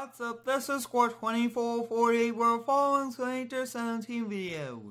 What's up? This is Score 2448. We're following Winter 17 video.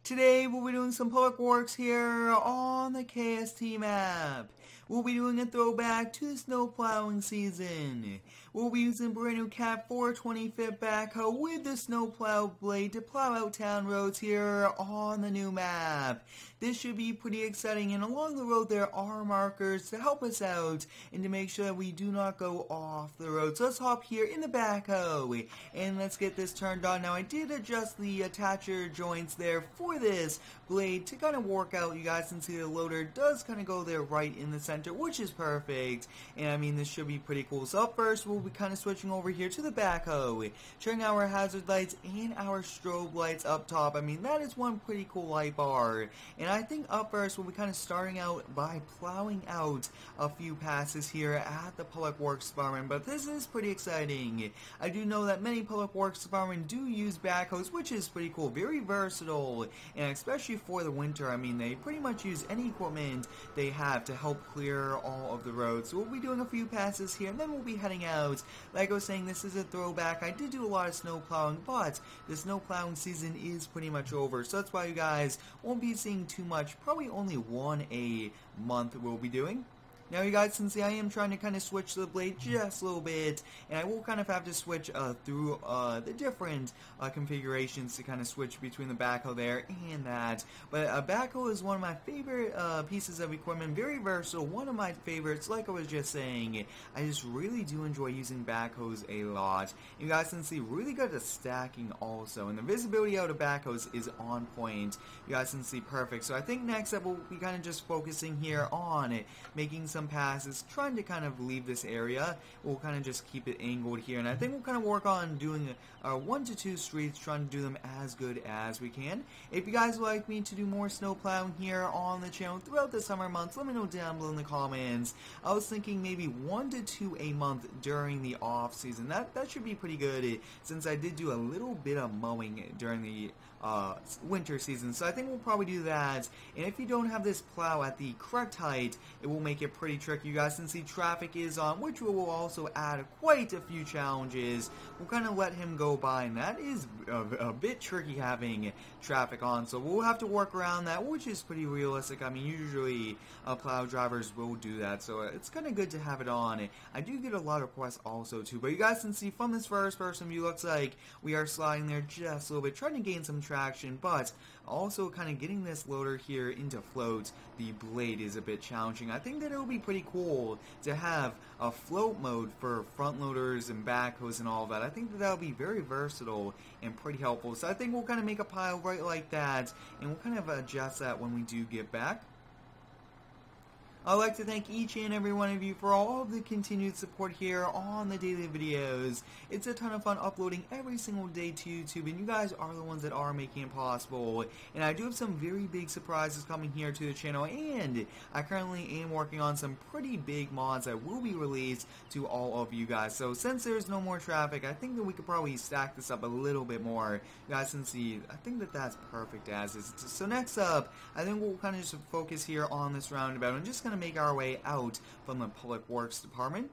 Today we'll be doing some public works here on the KST map. We'll be doing a throwback to the snow plowing season. We'll be using brand new Cat 420 backhoe with the snow plow blade to plow out town roads here on the new map. This should be pretty exciting, and along the road there are markers to help us out and to make sure that we do not go off the road. So let's hop here in the backhoe and let's get this turned on. Now I did adjust the attacher joints there for this blade to kind of work out. You guys can see the loader does kind of go there right in the center, which is perfect, and I mean this should be pretty cool. So up first we'll be kind of switching over here to the backhoe, turning our hazard lights and our strobe lights up top. I mean that is one pretty cool light bar, and I think up first we'll be kind of starting out by plowing out a few passes here at the public works department, but this is pretty exciting. I do know that many public works department do use backhoes, which is pretty cool, very versatile, and especially for the winter. I mean they pretty much use any equipment they have to help clear all of the roads. So we'll be doing a few passes here and then we'll be heading out. Like I was saying, this is a throwback. I did do a lot of snow plowing, but the snow plowing season is pretty much over, so that's why you guys won't be seeing too much. Probably only one a month we'll be doing. Now you guys can see I am trying to kind of switch the blade just a little bit, and I will kind of have to switch through the different configurations to kind of switch between the backhoe there and that. But a backhoe is one of my favorite pieces of equipment, very versatile, one of my favorites. Like I was just saying, I just really do enjoy using backhoes a lot. You guys can see really good at stacking also, and the visibility out of backhoes is on point. You guys can see perfect. So I think next up we'll be kind of just focusing here on it, making some passes, trying to kind of leave this area. We'll kind of just keep it angled here, and I think we'll kind of work on doing 1 to 2 streets, trying to do them as good as we can. If you guys would like me to do more snow plowing here on the channel throughout the summer months, let me know down below in the comments. I was thinking maybe 1 to 2 a month during the off season. That should be pretty good, since I did do a little bit of mowing during the winter season, so I think we'll probably do that. And if you don't have this plow at the correct height, it will make it pretty tricky. You guys can see traffic is on, which will also add quite a few challenges. We'll kind of let him go by, and that is a bit tricky having traffic on, so we'll have to work around that, which is pretty realistic. I mean usually plow drivers will do that, so it's kind of good to have it on. I do get a lot of requests also too, but you guys can see from this first person view, looks like we are sliding there just a little bit, trying to gain some traction, but also kind of getting this loader here into float. The blade is a bit challenging. I think that it will be pretty cool to have a float mode for front loaders and backhoes and all of that. I think that that'll be very versatile and pretty helpful. So I think we'll kind of make a pile right like that, and we'll kind of adjust that when we do get back. I'd like to thank each and every one of you for all of the continued support here on the daily videos. It's a ton of fun uploading every single day to YouTube, and you guys are the ones that are making it possible. And I do have some very big surprises coming here to the channel, and I currently am working on some pretty big mods that will be released to all of you guys. So since there's no more traffic, I think that we could probably stack this up a little bit more. You guys can see, I think that that's perfect as is. So next up, I think we'll kind of just focus here on this roundabout. I'm just going to make our way out from the public works department.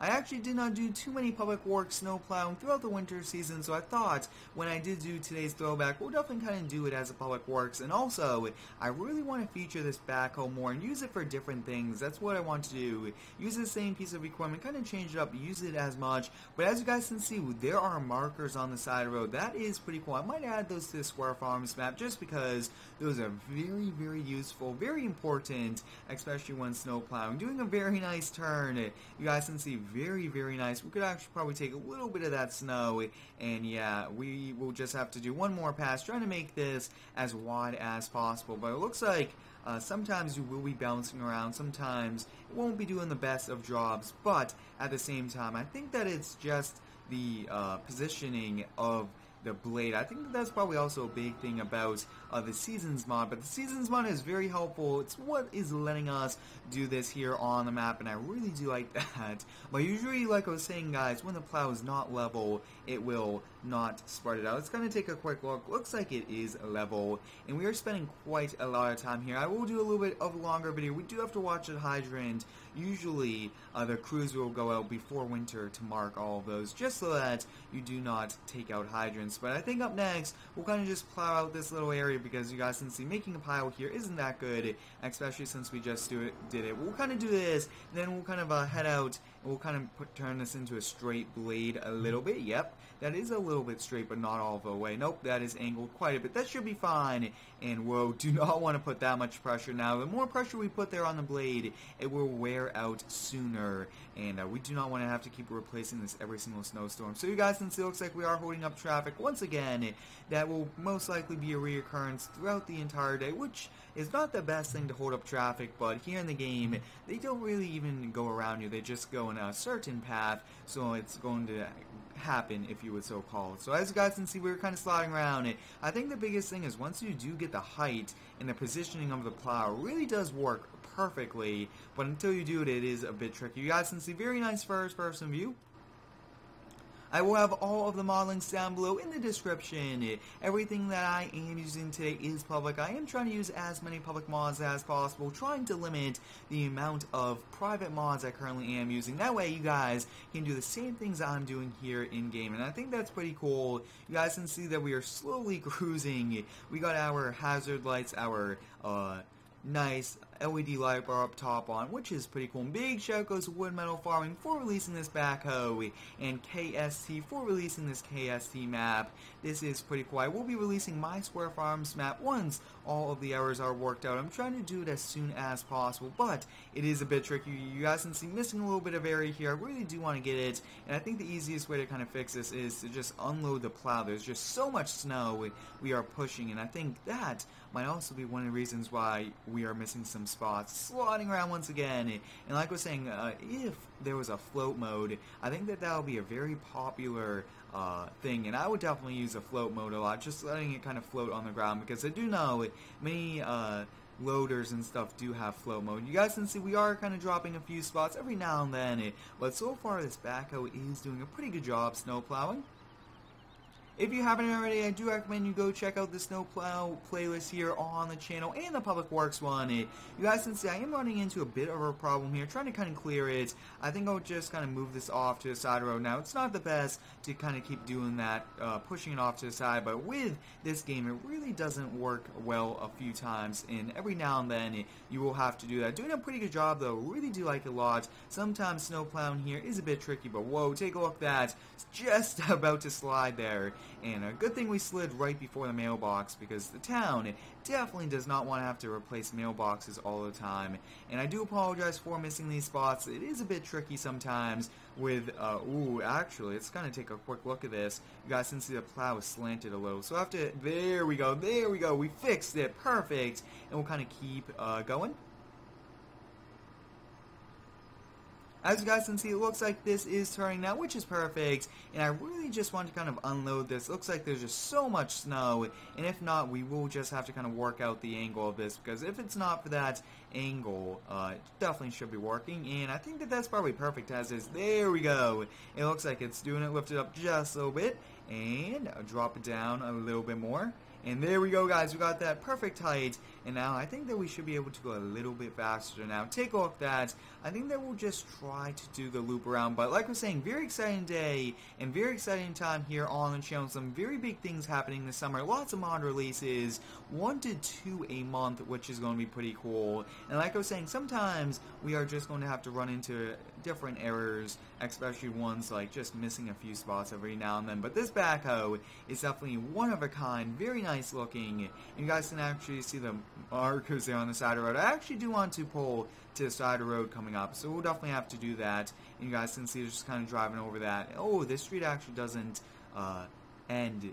I actually did not do too many public works snow plowing throughout the winter season, so I thought when I did do today's throwback, we'll definitely kind of do it as a public works. And also, I really want to feature this backhoe more and use it for different things. That's what I want to do. Use the same piece of equipment, kind of change it up, use it as much. But as you guys can see, there are markers on the side of the road. That is pretty cool. I might add those to the Square Farms map just because those are very, very useful, very important, especially when snow plowing. Doing a very nice turn. You guys can see very, very nice. We could actually probably take a little bit of that snow, and yeah, we will just have to do one more pass, trying to make this as wide as possible. But it looks like sometimes you will be bouncing around, sometimes it won't be doing the best of jobs, but at the same time, I think that it's just the positioning of the blade. I think that's probably also a big thing about the Seasons mod, but the Seasons mod is very helpful. It's what is letting us do this here on the map, and I really do like that. But usually, like I was saying, guys, when the plow is not level, it will not spread it out. Let's kind of take a quick look. Looks like it is level, and we are spending quite a lot of time here. I will do a little bit of a longer video. We do have to watch the hydrant. Usually, the crews will go out before winter to mark all of those, just so that you do not take out hydrants. But I think up next, we'll kind of just plow out this little area, because you guys can see making a pile here isn't that good, especially since we just did it. We'll kind of do this, and then we'll kind of head out, and we'll kind of turn this into a straight blade a little bit. Yep, that is a little bit straight, but not all the way. Nope, that is angled quite a bit. That should be fine. And whoa, do not want to put that much pressure now. The more pressure we put there on the blade, it will wear out sooner, and we do not want to have to keep replacing this every single snowstorm. So you guys can see, it looks like we are holding up traffic once again. That will most likely be a reoccurrence throughout the entire day, which is not the best thing to hold up traffic, but here in the game, they don't really even go around you. They just go in a certain path, so it's going to happen, if you would so call it. So as you guys can see, we're kind of sliding around it. I think the biggest thing is once you do get the height and the positioning of the plow, it really does work perfectly, but until you do it, it is a bit tricky. You guys can see very nice first person view. I will have all of the modelings down below in the description. Everything that I am using today is public. I am trying to use as many public mods as possible, trying to limit the amount of private mods I currently am using. That way you guys can do the same things I'm doing here in game, and I think that's pretty cool. You guys can see that we are slowly cruising. We got our hazard lights, our nice LED light bar up top on, which is pretty cool. And big shout goes to Wood Metal Farming for releasing this backhoe, and KST for releasing this KST map. This is pretty cool. I will be releasing my Square Farms map once all of the errors are worked out. I'm trying to do it as soon as possible, but it is a bit tricky. You guys can see missing a little bit of area here. I really do want to get it, and I think the easiest way to kind of fix this is to just unload the plow. There's just so much snow we are pushing, and I think that might also be one of the reasons why we are missing some spots. Slotting around once again, and like I was saying, if there was a float mode, I think that would be a very popular thing, and I would definitely use a float mode a lot, just letting it kind of float on the ground, because I do know many loaders and stuff do have float mode. You guys can see we are kind of dropping a few spots every now and then, but so far this backhoe is doing a pretty good job snow plowing. If you haven't already, I do recommend you go check out the snowplow playlist here on the channel and the Public Works one. You guys can see I am running into a bit of a problem here, trying to kind of clear it. I think I'll just kind of move this off to the side of the road. Now, it's not the best to kind of keep doing that, pushing it off to the side, but with this game, it really doesn't work well a few times, and every now and then you will have to do that. Doing a pretty good job, though. Really do like it a lot. Sometimes snowplowing here is a bit tricky, but whoa, take a look at that. It's just about to slide there. And a good thing we slid right before the mailbox, because the town definitely does not want to have to replace mailboxes all the time. And I do apologize for missing these spots. It is a bit tricky sometimes with, ooh, actually, let's kind of take a quick look at this. You guys can see the plow is slanted a little. So after, there we go, we fixed it, perfect. And we'll kind of keep going. As you guys can see, it looks like this is turning now, which is perfect, and I really just want to kind of unload this. Looks like there's just so much snow, and if not, we will just have to kind of work out the angle of this, because if it's not for that angle, it definitely should be working, and I think that that's probably perfect as is. There we go. It looks like it's doing it. Lift it up just a little bit, and drop it down a little bit more. And there we go, guys. We got that perfect height. And now I think that we should be able to go a little bit faster now. Take off that. I think that we'll just try to do the loop around. But like I was saying, very exciting day and very exciting time here on the channel. Some very big things happening this summer. Lots of mod releases. 1 to 2 a month, which is going to be pretty cool. And like I was saying, sometimes we are just going to have to run into different errors, especially ones like just missing a few spots every now and then. But this backhoe is definitely one of a kind. Very nice looking. And you guys can actually see the markers there on the side of the road. I actually do want to pull to the side of the road coming up, so we'll definitely have to do that. And you guys can see it's just kind of driving over that. Oh, this street actually doesn't end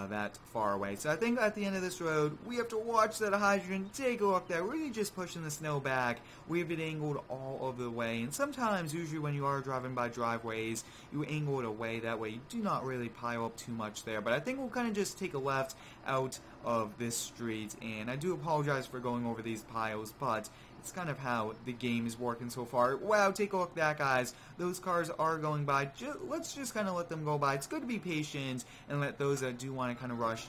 that far away. So I think at the end of this road, we have to watch that hydrant, take a look there, really just pushing the snow back. We have it angled all of the way, and sometimes, usually when you are driving by driveways, you angle it away, that way you do not really pile up too much there. But I think we'll kind of just take a left out of this street, and I do apologize for going over these piles, but it's kind of how the game is working so far. Wow, take a look at that, guys. Those cars are going by. Let's just kind of let them go by. It's good to be patient and let those that do want to kind of rush,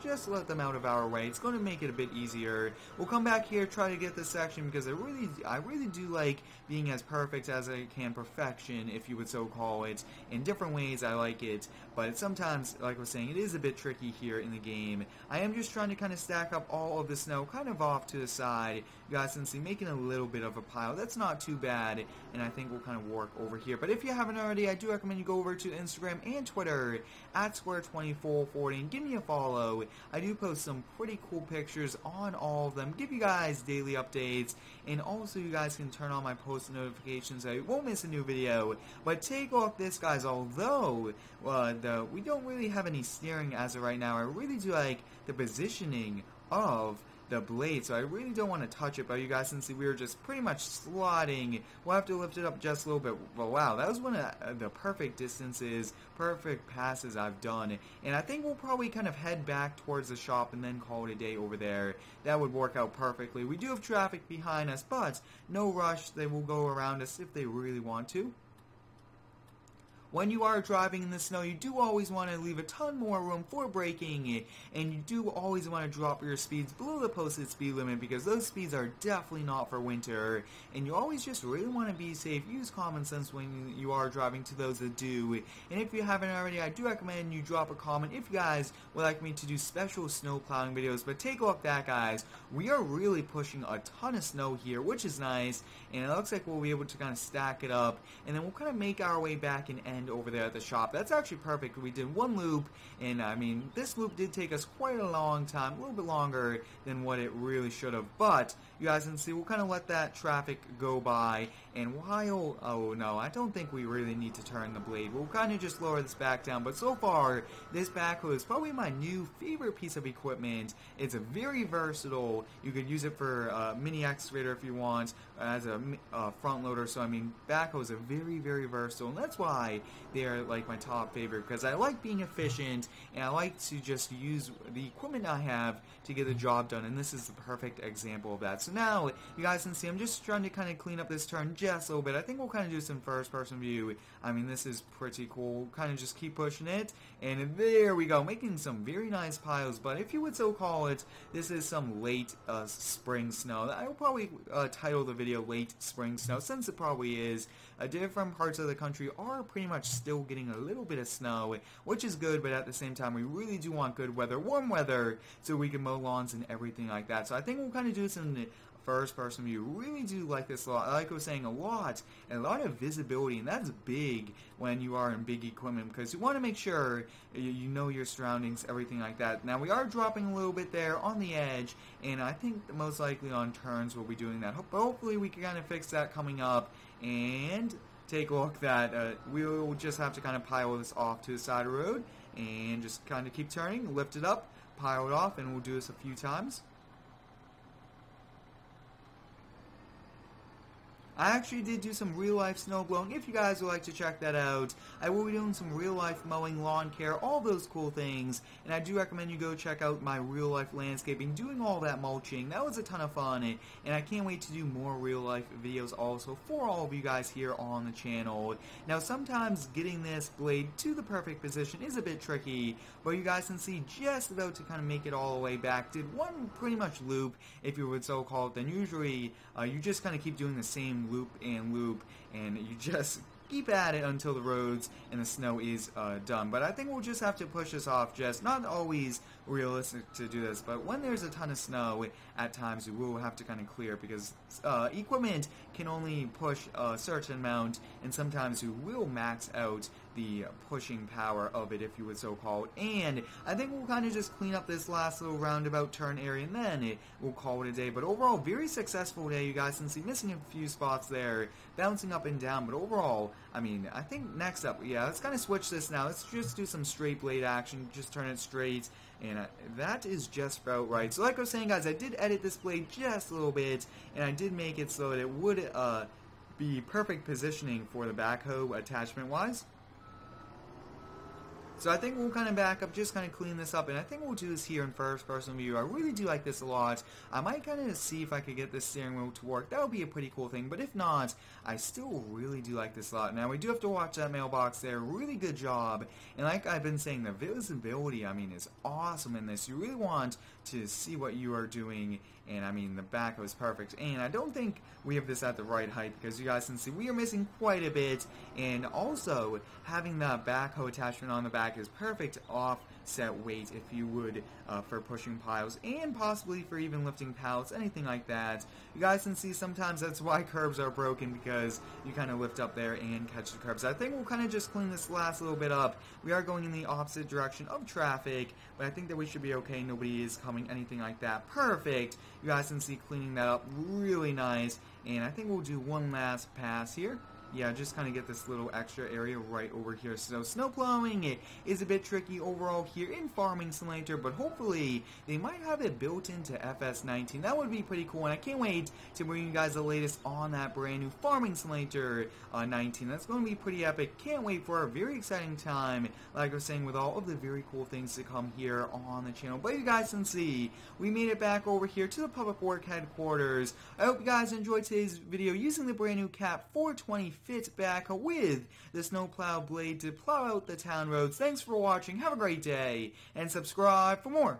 just let them out of our way. It's going to make it a bit easier. We'll come back here, try to get this section, because I really do like being as perfect as I can. Perfection, if you would so call it. In different ways, I like it. But sometimes, like I was saying, it is a bit tricky here in the game. I am just trying to kind of stack up all of the snow kind of off to the side. You guys can see, making a little bit of a pile. That's not too bad, and I think we'll kind of work over here. But if you haven't already, I do recommend you go over to Instagram and Twitter at Square2440 and give me a follow. I do post some pretty cool pictures on all of them, give you guys daily updates, and also you guys can turn on my post notifications so you won't miss a new video. But take a look at this, guys. Although we don't really have any steering as of right now, I really do like the positioning of the blade, so I really don't want to touch it, but you guys can see we were just pretty much slotting. We'll have to lift it up just a little bit. But wow, that was one of the perfect distances, perfect passes I've done, and I think we'll probably kind of head back towards the shop and then call it a day over there. That would work out perfectly. We do have traffic behind us, but no rush. They will go around us if they really want to. When you are driving in the snow, you do always want to leave a ton more room for braking, and you do always want to drop your speeds below the posted speed limit, because those speeds are definitely not for winter, and you always just really want to be safe. Use common sense when you are driving, to those that do. And if you haven't already, I do recommend you drop a comment if you guys would like me to do special snow plowing videos. But take a look at that, guys. We are really pushing a ton of snow here, which is nice, and it looks like we'll be able to kind of stack it up, and then we'll kind of make our way back and end over there at the shop. That's actually perfect. We did one loop, and I mean, this loop did take us quite a long time, a little bit longer than what it really should have, but you guys can see we'll kind of let that traffic go by, and while, oh no, I don't think we really need to turn the blade. We'll kind of just lower this back down, but so far, this backhoe is probably my new favorite piece of equipment. It's a very versatile. You could use it for a mini excavator if you want, as a front loader, so I mean, backhoes are very, very versatile, and that's why they're like my top favorite, because I like being efficient, and I like to just use the equipment I have to get the job done, and this is the perfect example of that. So now, you guys can see, I'm just trying to kind of clean up this turn just a little bit. I think we'll kind of do some first-person view. I mean, this is pretty cool. Kind of just keep pushing it, and there we go, making some very nice piles. But if you would so call it, this is some late spring snow. I will probably title the video Late Spring Snow, since it probably is. Different parts of the country are pretty much still getting a little bit of snow, which is good, but at the same time, we really do want good weather, warm weather, so we can mow lawns and everything like that. So I think we'll kind of do some first-person view. Really do like this a lot. Like I was saying, a lot of visibility, and that's big when you are in big equipment, because you want to make sure you know your surroundings, everything like that. Now, we are dropping a little bit there on the edge, and I think most likely on turns we'll be doing that. Hopefully we can kind of fix that coming up, and take a look at that. We'll just have to kind of pile this off to the side of the road, and just kind of keep turning, lift it up, pile it off, and we'll do this a few times. I actually did do some real-life snow blowing. If you guys would like to check that out, I will be doing some real-life mowing, lawn care, all those cool things. And I do recommend you go check out my real-life landscaping, doing all that mulching. That was a ton of fun, and I can't wait to do more real-life videos also for all of you guys here on the channel. Now, sometimes getting this blade to the perfect position is a bit tricky, but you guys can see just about to kind of make it all the way back. Did one pretty much loop, if you would so call it. Then usually you just kind of keep doing the same loop, and you just keep at it until the roads and the snow is done. But I think we'll just have to push this off. Just not always realistic to do this, but when there's a ton of snow, at times we will have to kind of clear, because equipment can only push a certain amount, and sometimes we will max out the pushing power of it, if you would so call it. And I think we'll kind of just clean up this last little roundabout turn area, and then we'll call it a day. But overall, very successful day, you guys can see. Missing a few spots there, bouncing up and down, but overall, I mean, I think next up, yeah, let's kind of switch this now. Let's just do some straight blade action, just turn it straight, and that is just about right. So like I was saying, guys, I did edit this blade just a little bit, and I did make it so that it would be perfect positioning for the backhoe attachment-wise. So I think we'll kind of back up, just kind of clean this up, and I think we'll do this here in first-person view. I really do like this a lot. I might kind of see if I could get this steering wheel to work. That would be a pretty cool thing, but if not, I still really do like this a lot. Now, we do have to watch that mailbox there. Really good job, and like I've been saying, the visibility, I mean, is awesome in this. You really want to see what you are doing, and I mean, the backhoe is perfect. And I don't think we have this at the right height, because you guys can see we are missing quite a bit, and also having the backhoe attachment on the back is perfect offset weight, if you would, for pushing piles, and possibly for even lifting pallets, anything like that. You guys can see sometimes that's why curbs are broken, because you kind of lift up there and catch the curbs. I think we'll kind of just clean this last little bit up. We are going in the opposite direction of traffic, but I think that we should be okay. Nobody is coming, anything like that. Perfect. You guys can see cleaning that up really nice, and I think we'll do one last pass here. Yeah, just kind of get this little extra area right over here. So snow plowing, it is a bit tricky overall here in Farming Simulator, but hopefully they might have it built into FS19. That would be pretty cool, and I can't wait to bring you guys the latest on that brand new Farming Simulator 19. That's going to be pretty epic. Can't wait for a very exciting time, like I was saying, with all of the very cool things to come here on the channel. But you guys can see, we made it back over here to the Public Work Headquarters. I hope you guys enjoyed today's video using the brand new Cat 420 Fit Backhoe with the snowplow blade to plow out the town roads. Thanks for watching, have a great day, and subscribe for more.